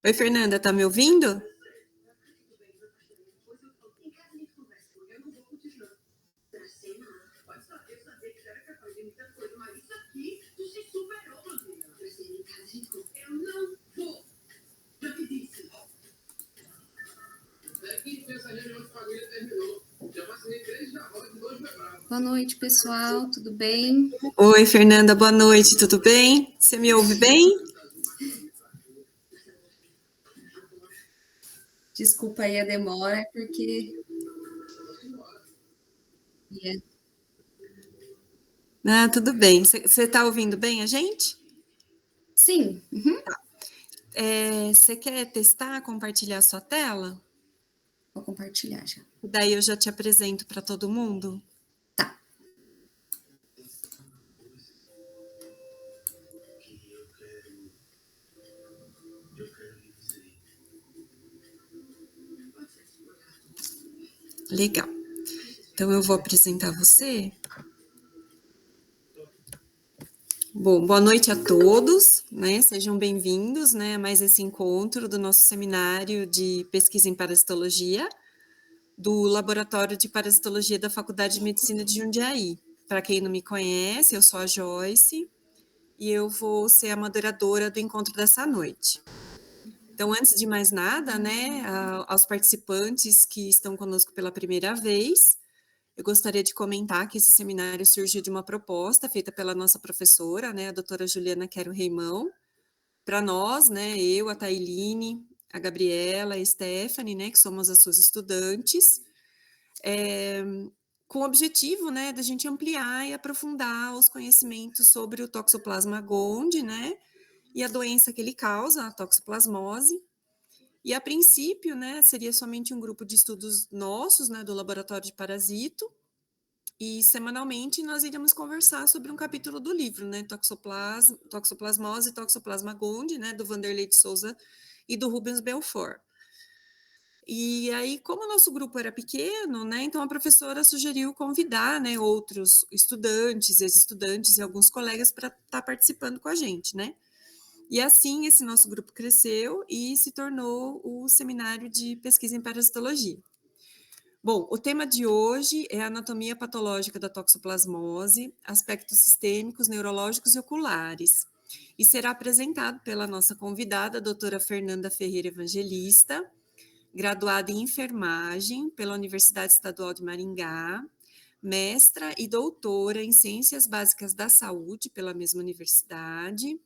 Oi, Fernanda, tá me ouvindo? Boa noite, pessoal, tudo bem? Oi, Fernanda, boa noite, tudo bem? Você me ouve bem? Desculpa aí a demora, porque... Tudo bem. Você tá ouvindo bem a gente? Sim, Você quer testar, compartilhar sua tela? vou compartilhar já. Daí eu já te apresento para todo mundo. Tá. Legal. Então eu vou apresentar você. Bom, boa noite a todos, né? Sejam bem-vindos, né, a mais esse encontro do nosso seminário de pesquisa em parasitologia do Laboratório de Parasitologia da Faculdade de Medicina de Jundiaí. Para quem não me conhece, eu sou a Joyce e eu vou ser a moderadora do encontro dessa noite. Então, antes de mais nada, né, aos participantes que estão conosco pela primeira vez, eu gostaria de comentar que esse seminário surgiu de uma proposta feita pela nossa professora, né, a doutora Juliana Quero Reimão, para nós, né, eu, a Tailine, a Gabriela, a Stephanie, né, que somos as suas estudantes, com o objetivo, né, da gente ampliar e aprofundar os conhecimentos sobre o Toxoplasma gondii, né, e a doença que ele causa, a toxoplasmose. E a princípio, né, seria somente um grupo de estudos nossos, né, do Laboratório de Parasito, e semanalmente nós iríamos conversar sobre um capítulo do livro, né, Toxoplasmose e Toxoplasma gondii, né, do Vanderlei de Souza e do Rubens Belfort. E aí, como o nosso grupo era pequeno, né, então a professora sugeriu convidar, né, outros estudantes, ex-estudantes e alguns colegas para estar participando com a gente, né. E assim, esse nosso grupo cresceu e se tornou o Seminário de Pesquisa em Parasitologia. Bom, o tema de hoje é a anatomia patológica da toxoplasmose, aspectos sistêmicos, neurológicos e oculares. E será apresentado pela nossa convidada, a doutora Fernanda Ferreira Evangelista, graduada em enfermagem pela Universidade Estadual de Maringá, mestra e doutora em Ciências Básicas da Saúde pela mesma universidade.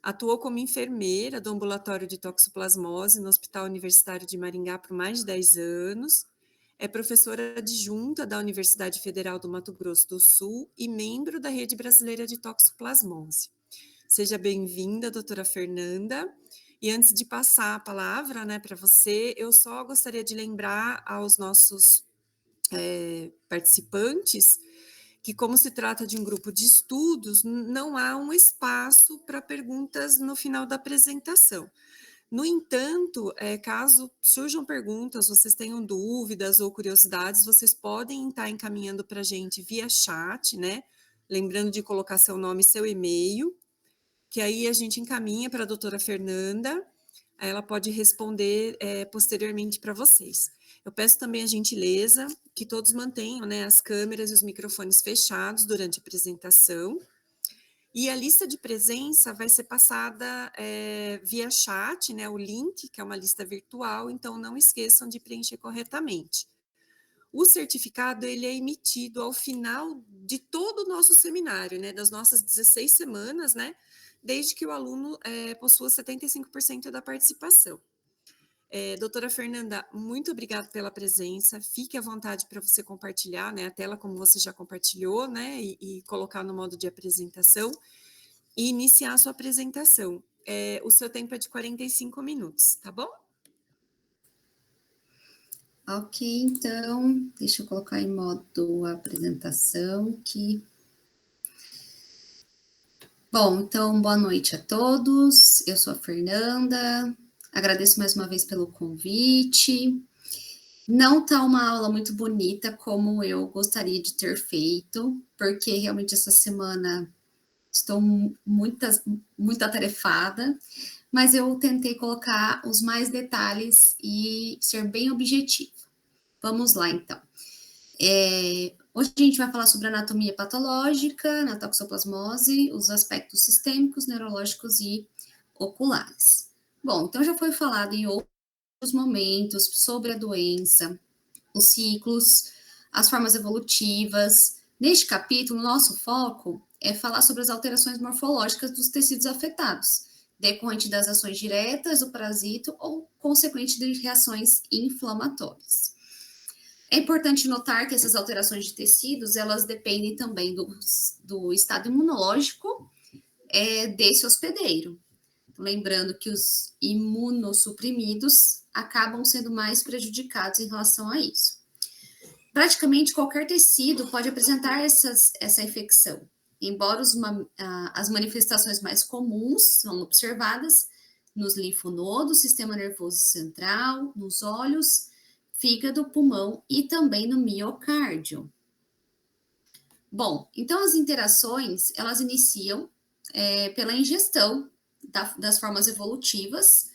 Atuou como enfermeira do ambulatório de toxoplasmose no Hospital Universitário de Maringá por mais de 10 anos. É professora adjunta da Universidade Federal do Mato Grosso do Sul e membro da Rede Brasileira de Toxoplasmose. Seja bem-vinda, doutora Fernanda. E antes de passar a palavra, né, para você, eu só gostaria de lembrar aos nossos participantes que, como se trata de um grupo de estudos, não há um espaço para perguntas no final da apresentação. No entanto, caso surjam perguntas, vocês tenham dúvidas ou curiosidades, vocês podem estar encaminhando para a gente via chat, né? Lembrando de colocar seu nome e seu e-mail, que aí a gente encaminha para a doutora Fernanda, aí ela pode responder posteriormente para vocês. Eu peço também a gentileza que todos mantenham, né, as câmeras e os microfones fechados durante a apresentação. E a lista de presença vai ser passada via chat, né, o link, que é uma lista virtual, então não esqueçam de preencher corretamente. O certificado, ele é emitido ao final de todo o nosso seminário, né, das nossas 16 semanas, né, desde que o aluno possua 75% da participação. Doutora Fernanda, muito obrigada pela presença, fique à vontade para você compartilhar, né, a tela como você já compartilhou, né, e colocar no modo de apresentação, e iniciar a sua apresentação. O seu tempo é de 45 minutos, tá bom? Ok, então, deixa eu colocar em modo apresentação aqui. Bom, então, boa noite a todos, eu sou a Fernanda, agradeço mais uma vez pelo convite. Não tá uma aula muito bonita como eu gostaria de ter feito, porque realmente essa semana estou muito atarefada, mas eu tentei colocar os mais detalhes e ser bem objetivo. Vamos lá, então. Hoje a gente vai falar sobre anatomia patológica na toxoplasmose, os aspectos sistêmicos, neurológicos e oculares. Bom, então já foi falado em outros momentos sobre a doença, os ciclos, as formas evolutivas. Neste capítulo, nosso foco é falar sobre as alterações morfológicas dos tecidos afetados, decorrente das ações diretas do parasito ou consequente de reações inflamatórias. É importante notar que essas alterações de tecidos, elas dependem também do estado imunológico desse hospedeiro. Lembrando que os imunossuprimidos acabam sendo mais prejudicados em relação a isso. Praticamente qualquer tecido pode apresentar essa infecção, embora as manifestações mais comuns são observadas nos linfonodos, sistema nervoso central, nos olhos, fígado, pulmão e também no miocárdio. Bom, então as interações, elas iniciam pela ingestão das formas evolutivas,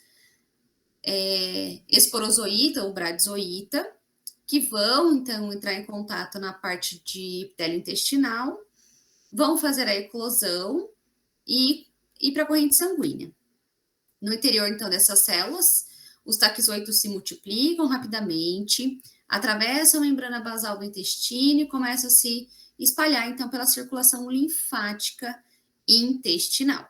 esporozoíta ou bradizoíta, que vão, então, entrar em contato na parte de epitélio intestinal, vão fazer a eclosão e ir para a corrente sanguínea. No interior, então, dessas células, os taquizoitos se multiplicam rapidamente, atravessam a membrana basal do intestino e começam a se espalhar, então, pela circulação linfática intestinal.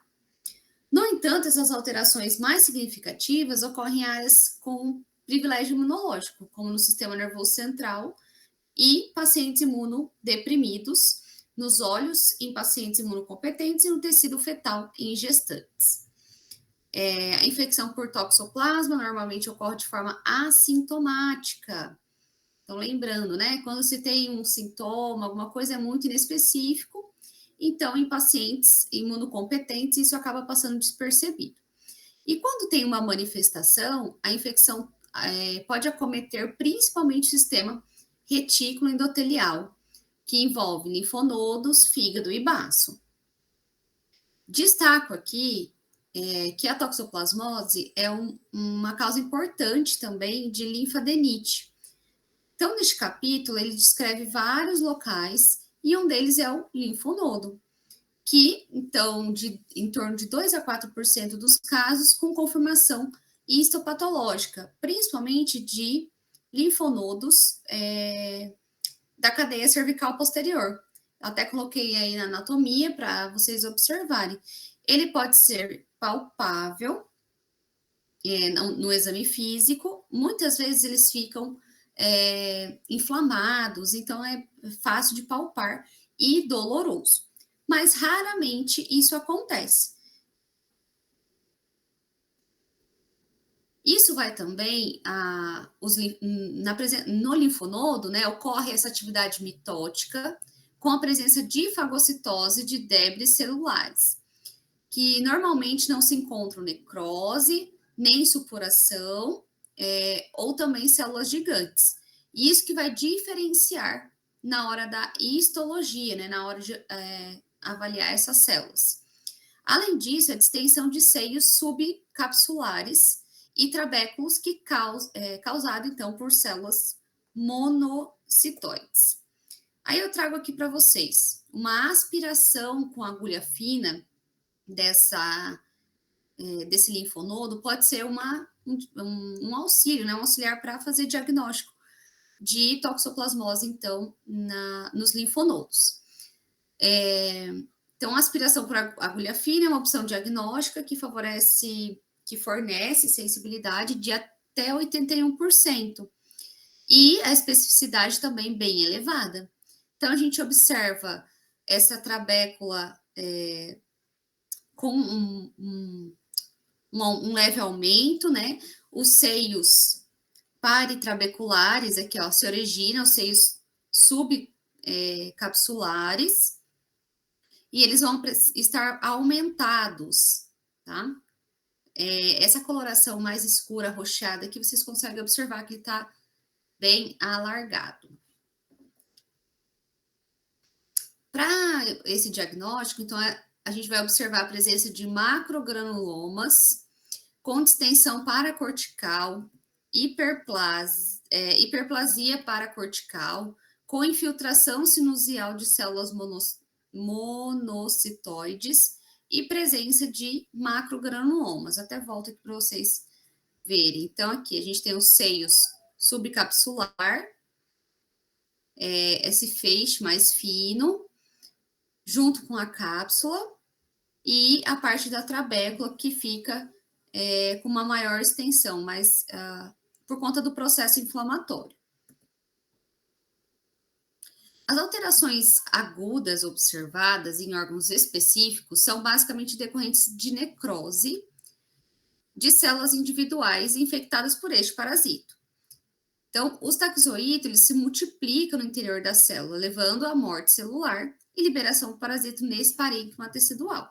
No entanto, essas alterações mais significativas ocorrem em áreas com privilégio imunológico, como no sistema nervoso central e pacientes imunodeprimidos, nos olhos em pacientes imunocompetentes e no tecido fetal em gestantes. A infecção por toxoplasma normalmente ocorre de forma assintomática. Então, lembrando, né, quando se tem um sintoma, alguma coisa é muito inespecífico, então, em pacientes imunocompetentes, isso acaba passando despercebido. E quando tem uma manifestação, a infecção pode acometer principalmente o sistema retículo endotelial, que envolve linfonodos, fígado e baço. Destaco aqui que a toxoplasmose é uma causa importante também de linfadenite. Então, neste capítulo, ele descreve vários locais e um deles é o linfonodo, que, então, em torno de 2 a 4% dos casos com confirmação histopatológica, principalmente de linfonodos da cadeia cervical posterior. Até coloquei aí na anatomia para vocês observarem. Ele pode ser palpável no exame físico, muitas vezes eles ficam inflamados, então é fácil de palpar e doloroso. Mas raramente isso acontece. Isso vai também, no linfonodo, né, ocorre essa atividade mitótica com a presença de fagocitose de debris celulares, que normalmente não se encontram necrose, nem supuração, ou também células gigantes. Isso que vai diferenciar na hora da histologia, né, na hora de avaliar essas células. Além disso, a distensão de seios subcapsulares e trabéculos que causado, então, por células monocitóides. Aí eu trago aqui para vocês uma aspiração com agulha fina desse linfonodo pode ser um auxílio, né, um auxiliar para fazer diagnóstico de toxoplasmose, então, nos linfonodos. Então, a aspiração por agulha fina é uma opção diagnóstica que fornece sensibilidade de até 81%. E a especificidade também bem elevada. Então, a gente observa essa trabécula com um leve aumento, né? Os seios paritrabeculares, aqui, ó, se originam, os seios subcapsulares, e eles vão estar aumentados, tá? Essa coloração mais escura, arroxeada, aqui vocês conseguem observar que ele tá bem alargado. Para esse diagnóstico, então, a gente vai observar a presença de macrogranulomas com distensão paracortical, hiperplasia paracortical, com infiltração sinusial de células monocitoides e presença de macrogranulomas. Até volto aqui para vocês verem. Então, aqui a gente tem os seios subcapsular, esse feixe mais fino, junto com a cápsula, e a parte da trabécula que fica com uma maior extensão, mas por conta do processo inflamatório. As alterações agudas observadas em órgãos específicos são basicamente decorrentes de necrose de células individuais infectadas por este parasito. Então, os taxoítos eles se multiplicam no interior da célula, levando à morte celular e liberação do parasito nesse parênquima tecidual.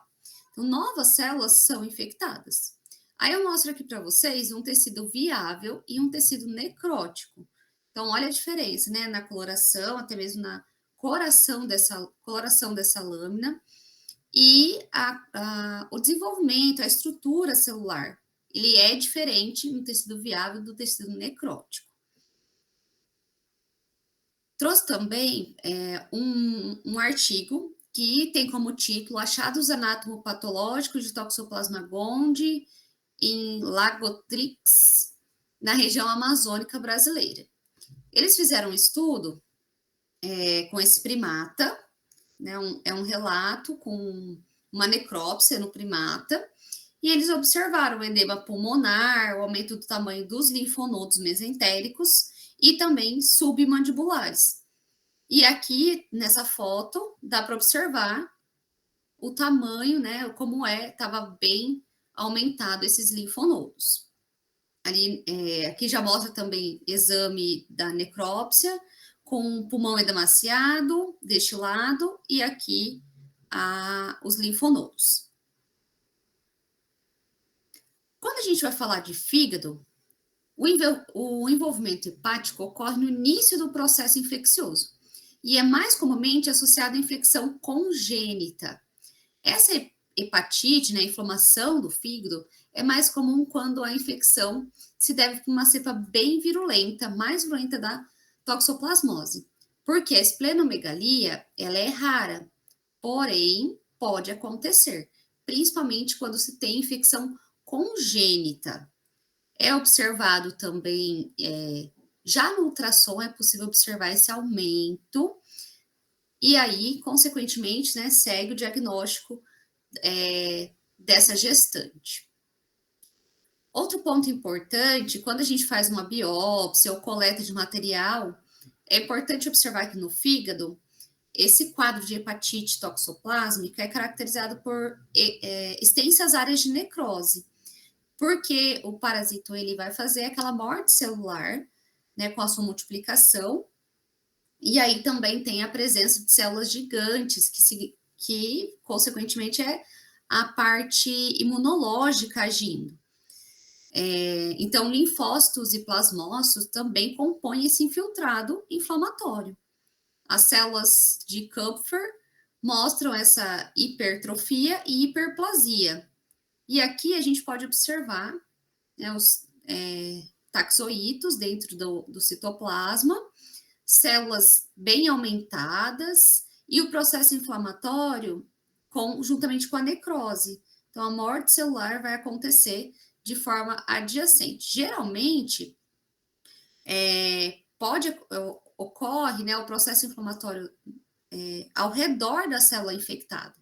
Então, novas células são infectadas. Aí eu mostro aqui para vocês um tecido viável e um tecido necrótico. Então, olha a diferença, né? Na coloração, até mesmo na coloração dessa lâmina e o desenvolvimento, a estrutura celular. Ele é diferente no tecido viável do tecido necrótico. Trouxe também um artigo que tem como título Achados anatomopatológicos de Toxoplasma gondii em Lagotrix, na região amazônica brasileira. Eles fizeram um estudo com esse primata, né, é um relato com uma necrópsia no primata, e eles observaram o edema pulmonar, o aumento do tamanho dos linfonodos mesentéricos e também submandibulares. E aqui, nessa foto, dá para observar o tamanho, né, como estava bem aumentado esses linfonodos. Ali, aqui já mostra também exame da necrópsia, com pulmão edemaciado deste lado, e aqui os linfonodos. Quando a gente vai falar de fígado, o envolvimento hepático ocorre no início do processo infeccioso e é mais comumente associado à infecção congênita. Essa hepatite, né, a inflamação do fígado, é mais comum quando a infecção se deve a uma cepa bem virulenta, mais virulenta da toxoplasmose, porque a esplenomegalia, ela é rara, porém, pode acontecer, principalmente quando se tem infecção congênita. É observado também, já no ultrassom é possível observar esse aumento, e aí, consequentemente, né, segue o diagnóstico dessa gestante. Outro ponto importante, quando a gente faz uma biópsia ou coleta de material, é importante observar que no fígado, esse quadro de hepatite toxoplásmica é caracterizado por extensas áreas de necrose, porque o parasito ele vai fazer aquela morte celular, né, com a sua multiplicação, e aí também tem a presença de células gigantes, que consequentemente é a parte imunológica agindo. Então, linfócitos e plasmócitos também compõem esse infiltrado inflamatório. As células de Kupffer mostram essa hipertrofia e hiperplasia. E aqui a gente pode observar, né, os taxoítos dentro do citoplasma, células bem aumentadas e o processo inflamatório juntamente com a necrose. Então, a morte celular vai acontecer de forma adjacente. Geralmente, ocorre, né, o processo inflamatório ao redor da célula infectada.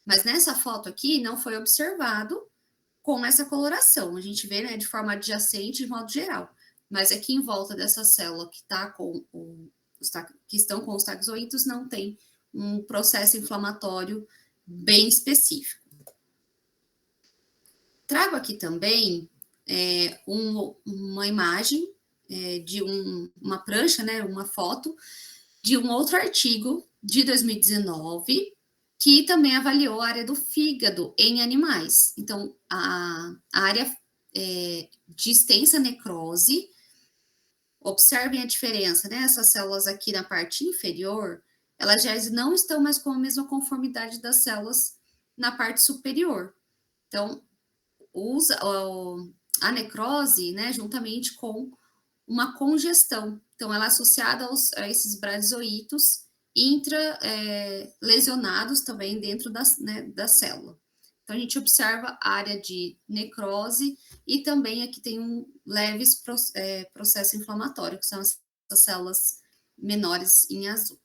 Mas nessa foto aqui não foi observado com essa coloração. A gente vê, né, de forma adjacente de modo geral. Mas aqui em volta dessa célula que estão com os taxoítos não tem um processo inflamatório bem específico. Trago aqui também uma imagem de uma prancha, né, uma foto de um outro artigo de 2019 que também avaliou a área do fígado em animais. Então, a área de extensa necrose, observem a diferença, né? Essas células aqui na parte inferior, elas já não estão mais com a mesma conformidade das células na parte superior. Então, usa a necrose, né, juntamente com uma congestão. Então, ela é associada a esses bradizoítos lesionados também dentro da célula. Então, a gente observa a área de necrose e também aqui tem um leves processo inflamatório, que são essas células menores em azul.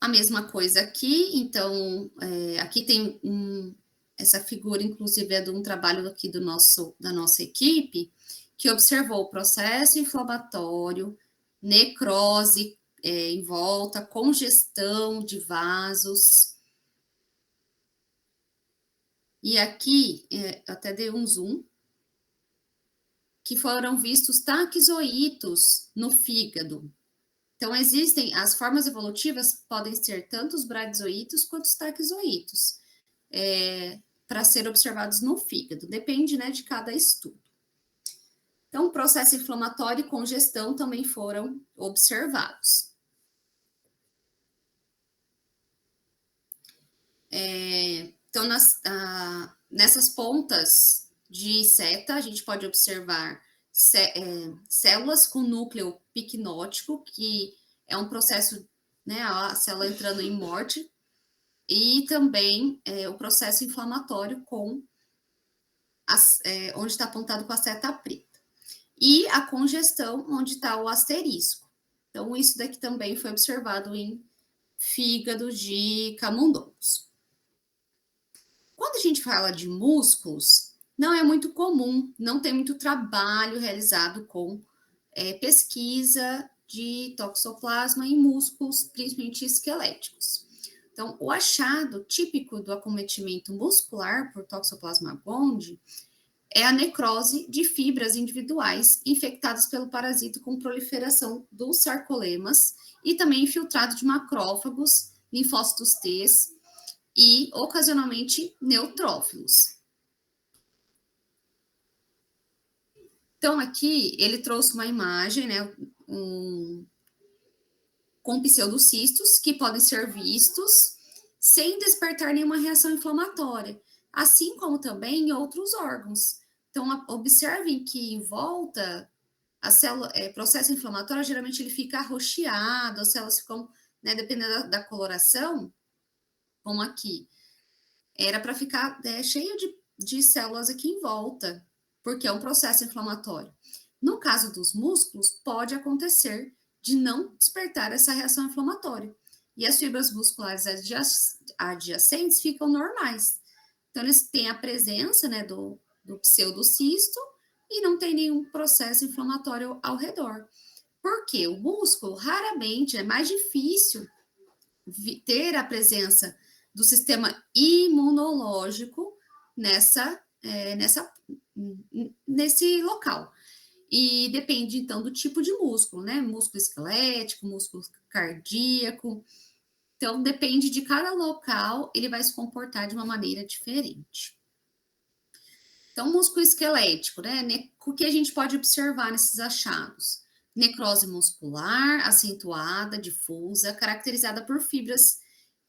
A mesma coisa aqui, então, aqui tem essa figura, inclusive, é de um trabalho aqui da nossa equipe, que observou o processo inflamatório, necrose em volta, congestão de vasos. E aqui, até dei um zoom, que foram vistos taquizoítos no fígado. Então, existem, as formas evolutivas podem ser tanto os bradizoítos quanto os taquizoítos, para ser observados no fígado, depende, né, de cada estudo. Então, o processo inflamatório e congestão também foram observados. Então, nessas pontas de seta, a gente pode observar células com núcleo picnótico, que é um processo, né, a célula entrando em morte, e também o processo inflamatório onde está apontado com a seta preta. E a congestão, onde está o asterisco. Então, isso daqui também foi observado em fígado de camundongos. Quando a gente fala de músculos, não é muito comum, não tem muito trabalho realizado com pesquisa de toxoplasma em músculos, principalmente esqueléticos. Então, o achado típico do acometimento muscular por Toxoplasma gondii é a necrose de fibras individuais infectadas pelo parasito com proliferação dos sarcolemas e também infiltrado de macrófagos, linfócitos T e, ocasionalmente, neutrófilos. Então, aqui, ele trouxe uma imagem, né, com pseudocistos, que podem ser vistos sem despertar nenhuma reação inflamatória, assim como também em outros órgãos. Então, observem que em volta, a célula, processo inflamatório, geralmente ele fica arroxeado, as células ficam, né, dependendo da coloração, como aqui, era para ficar cheio de células aqui em volta, porque é um processo inflamatório. No caso dos músculos, pode acontecer de não despertar essa reação inflamatória. E as fibras musculares adjacentes ficam normais. Então, eles têm a presença, né, do pseudocisto e não tem nenhum processo inflamatório ao redor. Porque o músculo, raramente, é mais difícil ter a presença do sistema imunológico nesse local. E depende, então, do tipo de músculo, né? Músculo esquelético, músculo cardíaco. Então, depende de cada local, ele vai se comportar de uma maneira diferente. Então, músculo esquelético, né? O que a gente pode observar nesses achados? Necrose muscular, acentuada, difusa, caracterizada por fibras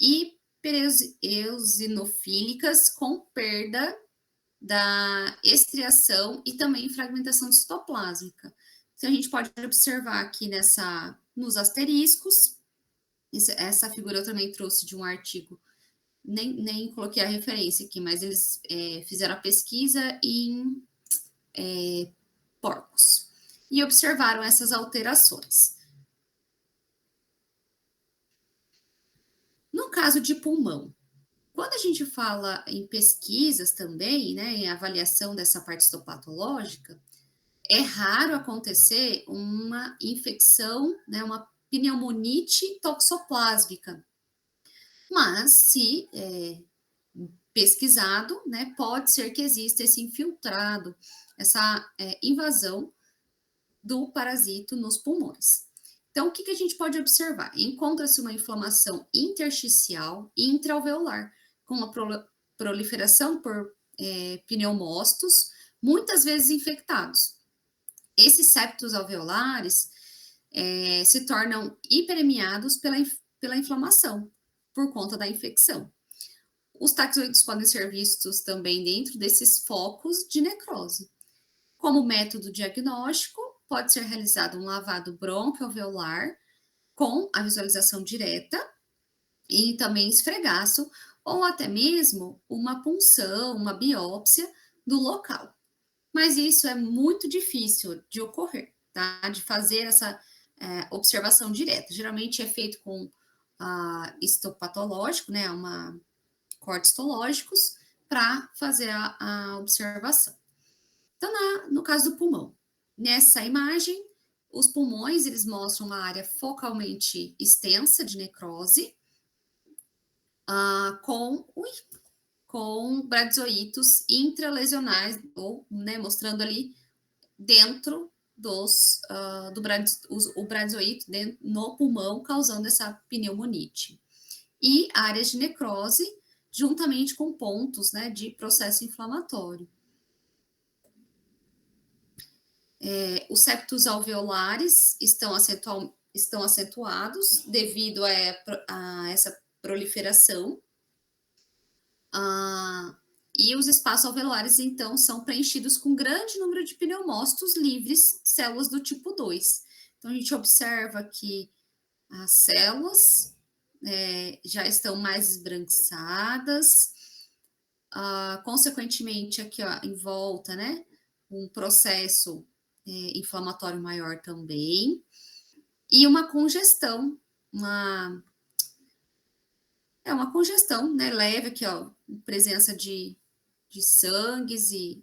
hipereosinofílicas com perda da estriação e também fragmentação citoplásmica. Então, a gente pode observar aqui nos asteriscos. Essa figura eu também trouxe de um artigo, nem coloquei a referência aqui, mas eles fizeram a pesquisa em porcos e observaram essas alterações. No caso de pulmão, quando a gente fala em pesquisas também, né, em avaliação dessa parte histopatológica, é raro acontecer uma infecção, né, uma pneumonite toxoplásmica. Mas, se pesquisado, né, pode ser que exista esse infiltrado, essa invasão do parasito nos pulmões. Então, o que a gente pode observar? Encontra-se uma inflamação intersticial e intraalveolar, com uma proliferação por pneumócitos, muitas vezes infectados. Esses septos alveolares se tornam hiperemiados pela inflamação, por conta da infecção. Os taxoides podem ser vistos também dentro desses focos de necrose. Como método diagnóstico, pode ser realizado um lavado bronquioalveolar com a visualização direta e também esfregaço, ou até mesmo uma punção, uma biópsia do local. Mas isso é muito difícil de ocorrer, tá? De fazer essa observação direta. Geralmente é feito com histopatológico, né? Cortes histológicos, para fazer a observação. Então, no caso do pulmão, nessa imagem, os pulmões, eles mostram uma área focalmente extensa de necrose, com bradizoítos intralesionais, ou, né, mostrando ali dentro o bradizoíto no pulmão, causando essa pneumonite. E áreas de necrose, juntamente com pontos, né, de processo inflamatório. Os septos alveolares estão acentuados devido a essa proliferação. E os espaços alveolares, então, são preenchidos com grande número de pneumócitos livres, células do tipo 2. Então, a gente observa que as células já estão mais esbranquiçadas, consequentemente, aqui, ó, em volta, né, um processo inflamatório maior também, e uma congestão, uma congestão, né, leve aqui, ó, presença de sangues e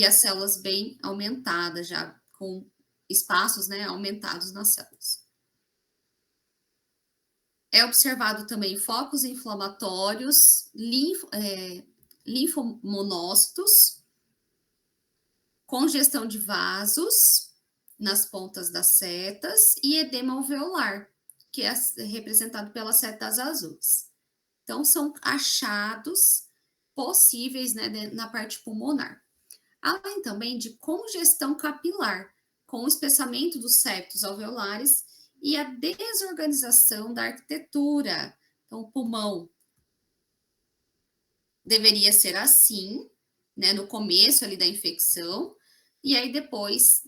as células bem aumentadas já, com espaços, né, aumentados nas células. É observado também focos inflamatórios, linfomonócitos, congestão de vasos nas pontas das setas e edema alveolar, que é representado pelas setas azuis. Então, são achados possíveis, né, na parte pulmonar. Além também de congestão capilar, com o espessamento dos septos alveolares e a desorganização da arquitetura. Então, o pulmão deveria ser assim, né, no começo ali da infecção, e aí depois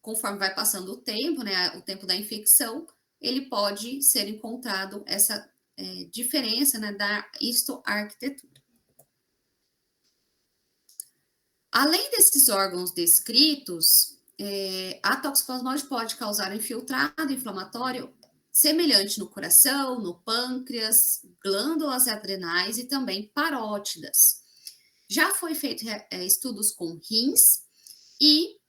conforme vai passando o tempo, né, o tempo da infecção, ele pode ser encontrado essa diferença, né, da histoarquitetura. Além desses órgãos descritos, a toxoplasmose pode causar infiltrado inflamatório semelhante no coração, no pâncreas, glândulas adrenais e também parótidas. Já foi feito estudos com rins e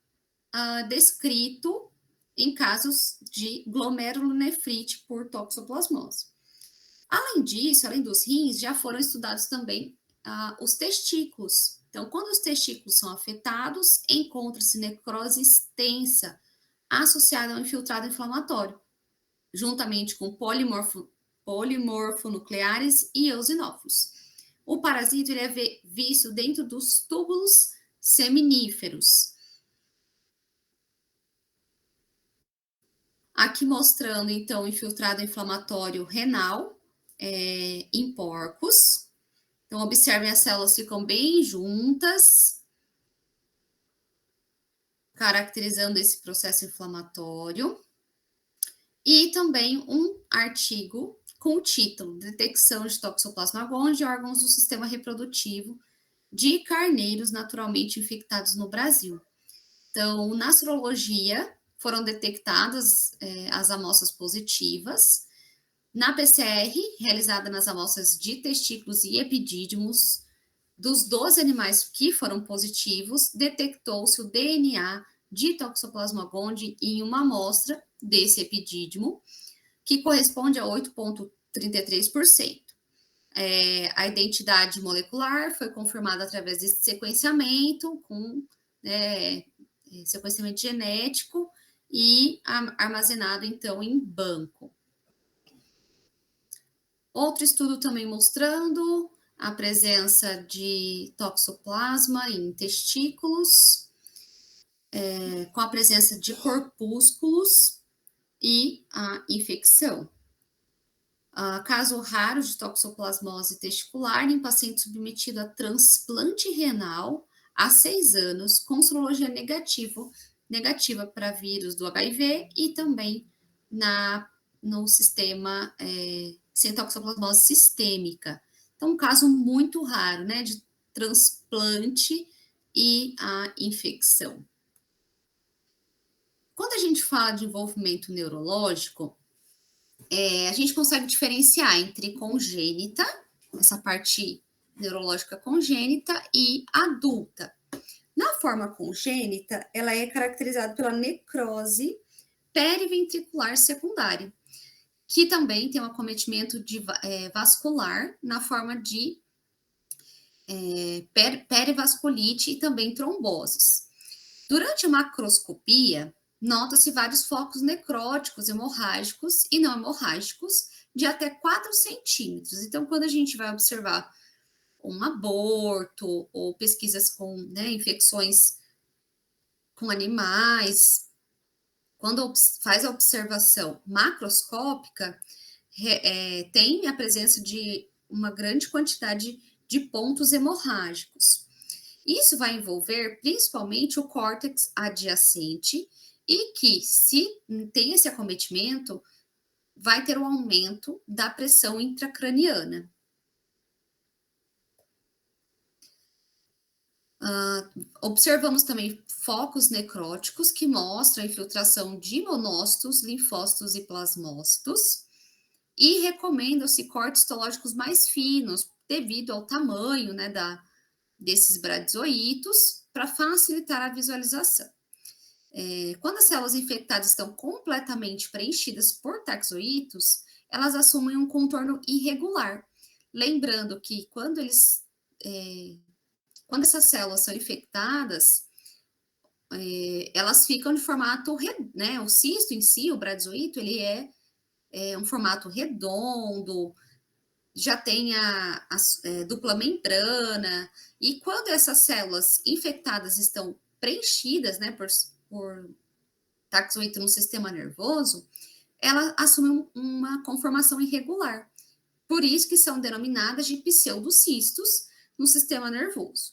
descrito em casos de glomerulonefrite por toxoplasmose. Além disso, além dos rins, já foram estudados também os testículos. Então, quando os testículos são afetados, encontra-se necrose extensa associada ao infiltrado inflamatório, juntamente com polimorfonucleares e eosinófilos. O parasito ele é visto dentro dos túbulos seminíferos. Aqui mostrando, então, o infiltrado inflamatório renal em porcos. Então, observem, as células ficam bem juntas, caracterizando esse processo inflamatório. E também um artigo com o título Detecção de Toxoplasma gondii, órgãos do sistema reprodutivo de carneiros naturalmente infectados no Brasil. Então, na sorologia, foram detectadas as amostras positivas. Na PCR, realizada nas amostras de testículos e epidídimos, dos 12 animais que foram positivos, detectou-se o DNA de Toxoplasma gondii em uma amostra desse epidídimo, que corresponde a 8,33%. A identidade molecular foi confirmada através desse sequenciamento, com sequenciamento genético e armazenado, então, em banco. Outro estudo também mostrando a presença de toxoplasma em testículos, com a presença de corpúsculos e a infecção. Caso raro de toxoplasmose testicular em paciente submetido a transplante renal há 6 anos, com sorologia negativa para vírus do HIV e também no sistema sem toxoplasmose sistêmica. Então, um caso muito raro, né, de transplante e a infecção. Quando a gente fala de envolvimento neurológico, a gente consegue diferenciar entre congênita, essa parte neurológica congênita, e adulta. Na forma congênita, ela é caracterizada pela necrose periventricular secundária, que também tem um acometimento vascular na forma de perivasculite e também tromboses. Durante a macroscopia, nota-se vários focos necróticos, hemorrágicos e não hemorrágicos de até 4 centímetros. Então, quando a gente vai observar um aborto ou pesquisas com infecções com animais, quando faz a observação macroscópica, tem a presença de uma grande quantidade de pontos hemorrágicos. Isso vai envolver principalmente o córtex adjacente e que, se tem esse acometimento, vai ter um aumento da pressão intracraniana. Observamos também focos necróticos que mostram a infiltração de monócitos, linfócitos e plasmócitos, e recomendam-se cortes histológicos mais finos, devido ao tamanho desses bradizoítos, para facilitar a visualização. Quando as células infectadas estão completamente preenchidas por taxoítos, elas assumem um contorno irregular. Lembrando que quando essas células são infectadas, elas ficam de formato, né? O cisto em si, o bradizoíto, ele é um formato redondo, já tem a dupla membrana, e quando essas células infectadas estão preenchidas, né, por taxoíto no sistema nervoso, ela assume uma conformação irregular. Por isso que são denominadas de pseudocistos no sistema nervoso.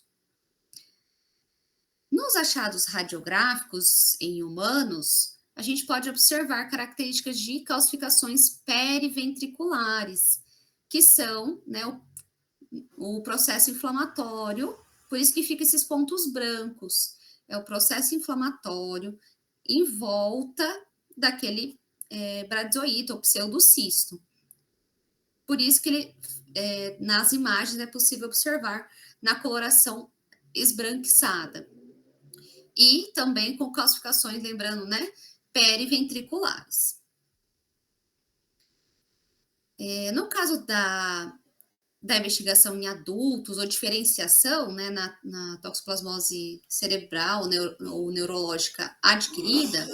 Nos achados radiográficos em humanos, a gente pode observar características de calcificações periventriculares, que são, né, o processo inflamatório, por isso que fica esses pontos brancos. É o processo inflamatório em volta daquele bradizoíto ou pseudocisto. Por isso que nas imagens é possível observar na coloração esbranquiçada. E também com calcificações, lembrando, né, periventriculares. No caso da investigação em adultos ou diferenciação, né, na toxoplasmose cerebral ou neurológica adquirida,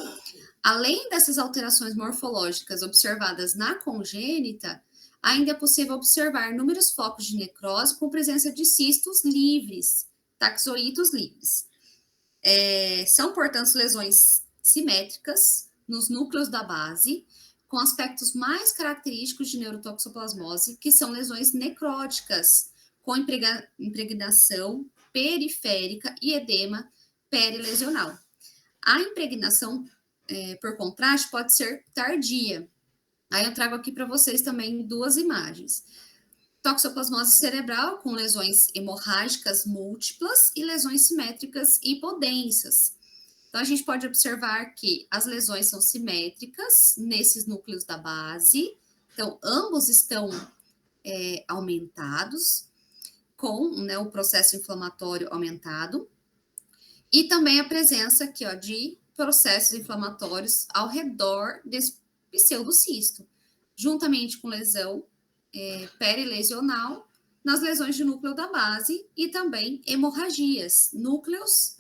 além dessas alterações morfológicas observadas na congênita, ainda é possível observar inúmeros focos de necrose com presença de cistos livres, taxoítos livres. São, portanto, lesões simétricas nos núcleos da base, com aspectos mais característicos de neurotoxoplasmose, que são lesões necróticas, com impregnação periférica e edema perilesional. A impregnação, por contraste, pode ser tardia. Aí eu trago aqui para vocês também 2 imagens. Toxoplasmose cerebral, com lesões hemorrágicas múltiplas e lesões simétricas hipodensas. Então, a gente pode observar que as lesões são simétricas nesses núcleos da base. Então, ambos estão aumentados, com, né, o processo inflamatório aumentado. E também a presença aqui, ó, de processos inflamatórios ao redor desse pseudocisto, juntamente com lesão perilesional nas lesões de núcleo da base e também hemorragias,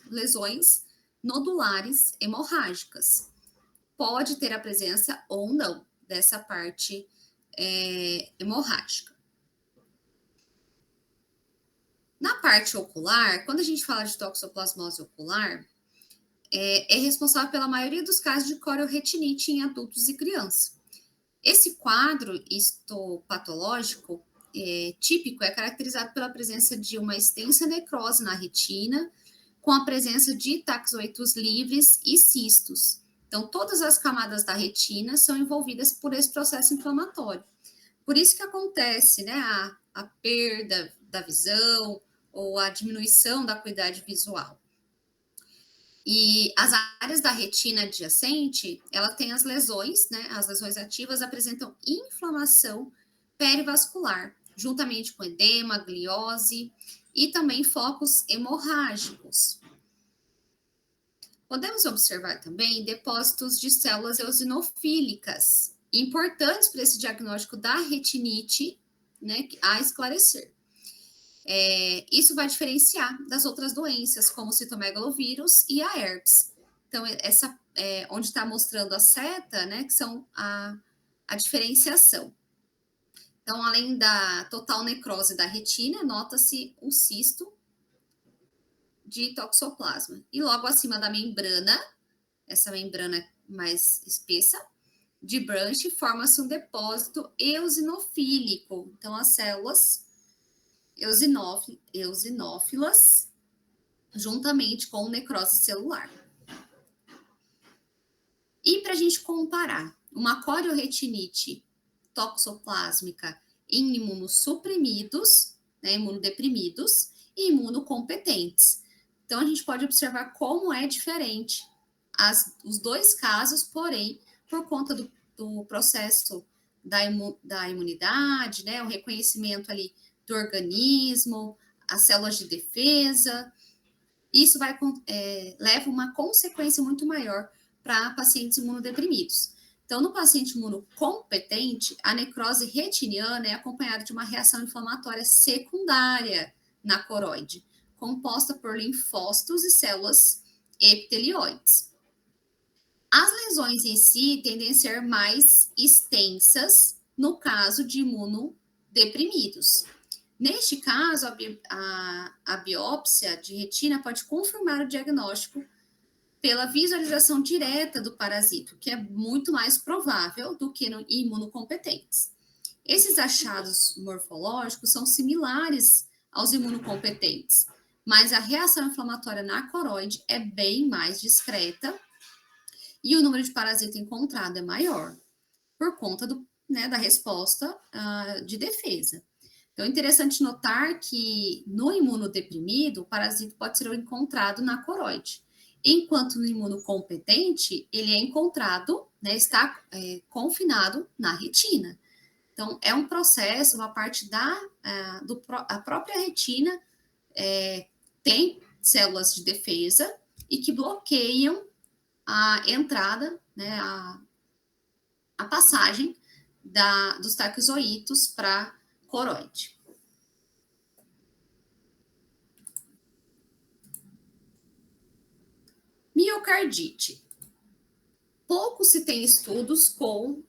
lesões nodulares hemorrágicas. Pode ter a presença ou não dessa parte hemorrágica. Na parte ocular, quando a gente fala de toxoplasmose ocular, é responsável pela maioria dos casos de corioretinite em adultos e crianças. Esse quadro histopatológico típico é caracterizado pela presença de uma extensa necrose na retina, com a presença de taxoítos livres e cistos. Então, todas as camadas da retina são envolvidas por esse processo inflamatório. Por isso que acontece, né, a perda da visão ou a diminuição da acuidade visual. E as áreas da retina adjacente, ela tem as lesões, né? As lesões ativas apresentam inflamação perivascular, juntamente com edema, gliose e também focos hemorrágicos. Podemos observar também depósitos de células eosinofílicas, importantes para esse diagnóstico da retinite, né, a esclarecer. Isso vai diferenciar das outras doenças, como o citomegalovírus e a herpes. Então, essa onde está mostrando a seta, né, que são a diferenciação. Então, além da total necrose da retina, nota-se um cisto de toxoplasma. E logo acima da membrana, essa membrana mais espessa, de Branch, forma-se um depósito eosinofílico. Então, as células eosinófilas, juntamente com necrose celular. E para a gente comparar uma corioretinite toxoplásmica em imunossuprimidos, né, imunodeprimidos e imunocompetentes. Então, a gente pode observar como é diferente os dois casos, porém, por conta do processo da imunidade, né, o reconhecimento ali do organismo, as células de defesa, isso leva uma consequência muito maior para pacientes imunodeprimidos. Então, no paciente imunocompetente, a necrose retiniana é acompanhada de uma reação inflamatória secundária na coroide, composta por linfócitos e células epitelioides. As lesões em si tendem a ser mais extensas no caso de imunodeprimidos. Neste caso, a biópsia de retina pode confirmar o diagnóstico pela visualização direta do parasito, que é muito mais provável do que no imunocompetentes. Esses achados morfológicos são similares aos imunocompetentes, mas a reação inflamatória na coroide é bem mais discreta e o número de parasita encontrado é maior, por conta da resposta de defesa. Então, é interessante notar que no imunodeprimido, o parasito pode ser encontrado na coroide, enquanto no imunocompetente, ele é encontrado, né, está confinado na retina. Então, é um processo, uma parte a própria retina tem células de defesa e que bloqueiam a entrada, né, a passagem dos taquizoítos para coroide. Miocardite. Pouco se tem estudos com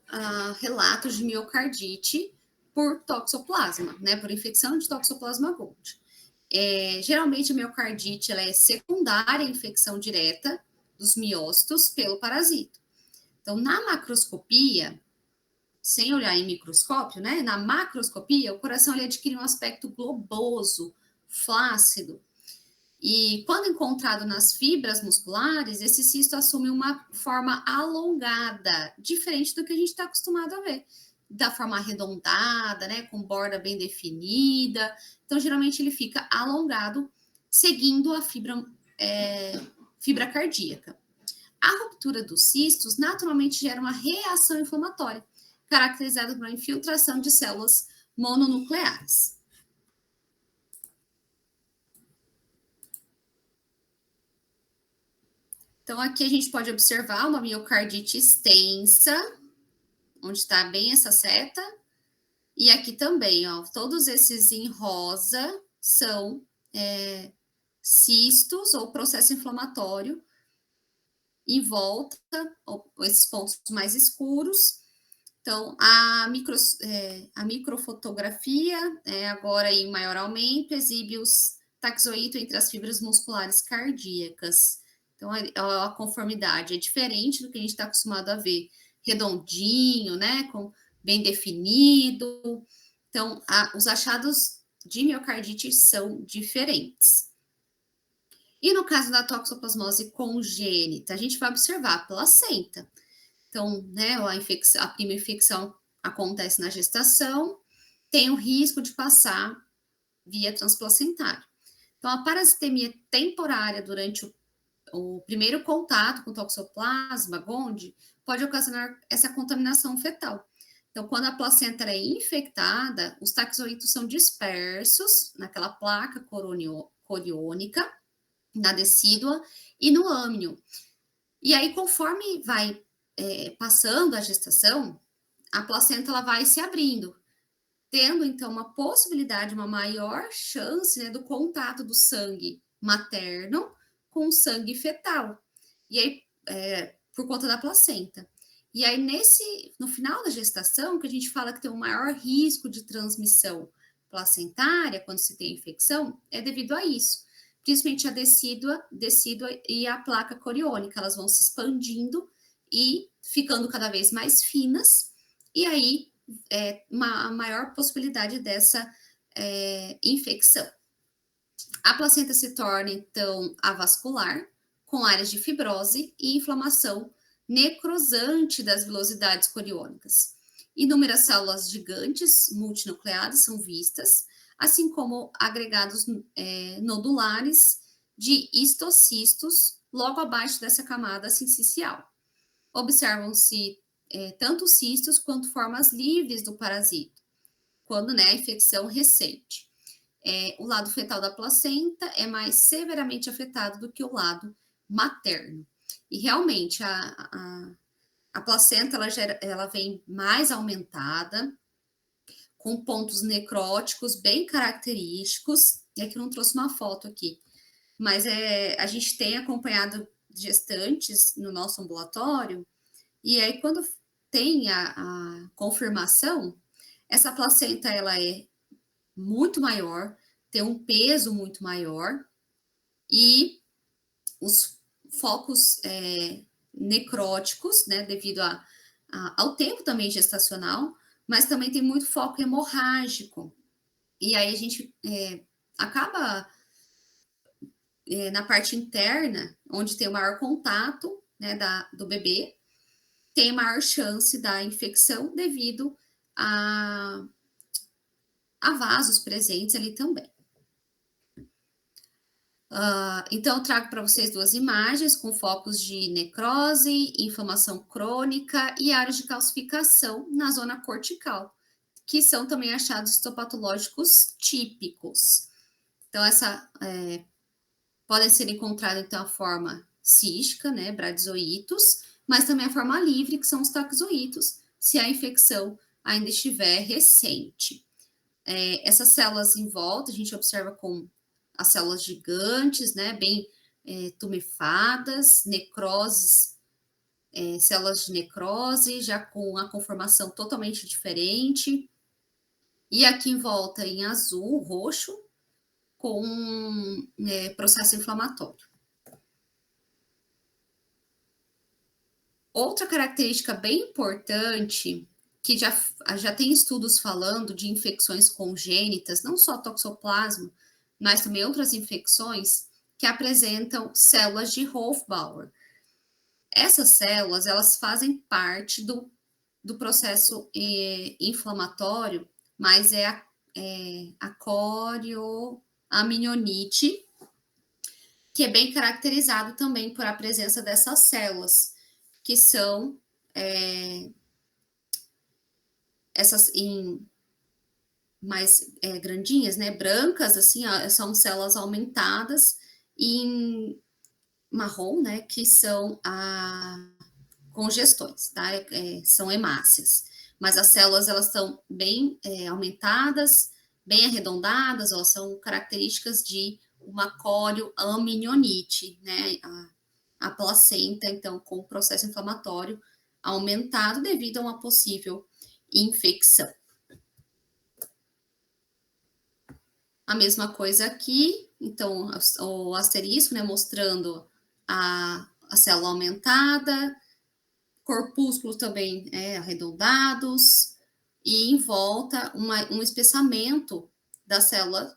relatos de miocardite por toxoplasma, né, por infecção de toxoplasma gondii. Geralmente a miocardite ela é secundária à infecção direta dos miócitos pelo parasito. Então, na macroscopia, sem olhar em microscópio, né? Na macroscopia, o coração ele adquire um aspecto globoso, flácido. E quando encontrado nas fibras musculares, esse cisto assume uma forma alongada, diferente do que a gente está acostumado a ver. Da forma arredondada, né? Com borda bem definida. Então, geralmente, ele fica alongado, seguindo a fibra cardíaca. A ruptura dos cistos naturalmente gera uma reação inflamatória, caracterizada por uma infiltração de células mononucleares. Então, aqui a gente pode observar uma miocardite extensa, onde está bem essa seta. E aqui também, ó, todos esses em rosa são cistos ou processo inflamatório em volta, esses pontos mais escuros. Então, a microfotografia, agora em maior aumento, exibe os taxoítos entre as fibras musculares cardíacas. Então, a conformidade é diferente do que a gente está acostumado a ver, redondinho, né, com bem definido. Então, os achados de miocardite são diferentes. E no caso da toxoplasmose congênita, a gente vai observar a placenta. Então, né, a primeira infecção acontece na gestação, tem o risco de passar via transplacentário. Então, a parasitemia temporária durante o primeiro contato com o Toxoplasma gondii pode ocasionar essa contaminação fetal. Então, quando a placenta é infectada, os taxoítos são dispersos naquela placa coriônica, na decídua e no âmnio. E aí, conforme vai passando a gestação, a placenta ela vai se abrindo, tendo então uma possibilidade, uma maior chance, né, do contato do sangue materno com o sangue fetal. E aí, por conta da placenta. E aí, no final da gestação, que a gente fala que tem um maior risco de transmissão placentária, quando se tem infecção, é devido a isso. Principalmente a decídua e a placa coriônica, elas vão se expandindo e ficando cada vez mais finas, e aí uma maior possibilidade dessa infecção. A placenta se torna, então, avascular, com áreas de fibrose e inflamação necrosante das vilosidades coriônicas. Inúmeras células gigantes multinucleadas são vistas, assim como agregados nodulares de histocistos logo abaixo dessa camada sincicial. Observam-se tanto cistos quanto formas livres do parasito, quando, né, a infecção recente. O lado fetal da placenta é mais severamente afetado do que o lado materno. E realmente a placenta ela vem mais aumentada, com pontos necróticos bem característicos. E aqui eu não trouxe uma foto aqui, mas a gente tem acompanhado gestantes no nosso ambulatório, e aí quando tem a confirmação, essa placenta ela é muito maior, tem um peso muito maior, e os focos necróticos, né, devido ao tempo também gestacional, mas também tem muito foco hemorrágico. E aí a gente acaba na parte interna, onde tem o maior contato, né, do bebê, tem maior chance da infecção devido a vasos presentes ali também. Então, eu trago para vocês duas imagens com focos de necrose, inflamação crônica e áreas de calcificação na zona cortical, que são também achados histopatológicos típicos. Então, podem ser encontrados, então, a forma cística, né, bradizoítos, mas também a forma livre, que são os taxoítos, se a infecção ainda estiver recente. Essas células em volta, a gente observa com as células gigantes, né, bem tumefadas, necroses, células de necrose, já com a conformação totalmente diferente. E aqui em volta, em azul, roxo, com processo inflamatório. Outra característica bem importante, que já tem estudos falando de infecções congênitas, não só toxoplasma, mas também outras infecções que apresentam células de Hofbauer. Essas células, elas fazem parte do processo inflamatório, mas é a corioamnionites, que é bem caracterizado também por a presença dessas células, que são essas mais grandinhas, né, brancas, assim, são células aumentadas, e em marrom, né, que são congestões, tá, são hemácias, mas as células, elas estão bem aumentadas, bem arredondadas, ó, são características de uma corioamnionites, né, a placenta, então, com o processo inflamatório aumentado devido a uma possível infecção. A mesma coisa aqui, então, o asterisco, né, mostrando a célula aumentada, corpúsculos também arredondados, e em volta um espessamento das células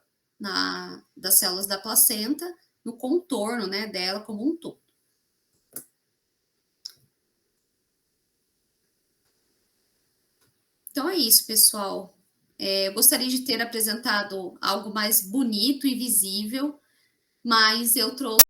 da placenta no contorno, né, dela como um todo. Então é isso, pessoal. Eu gostaria de ter apresentado algo mais bonito e visível, mas eu trouxe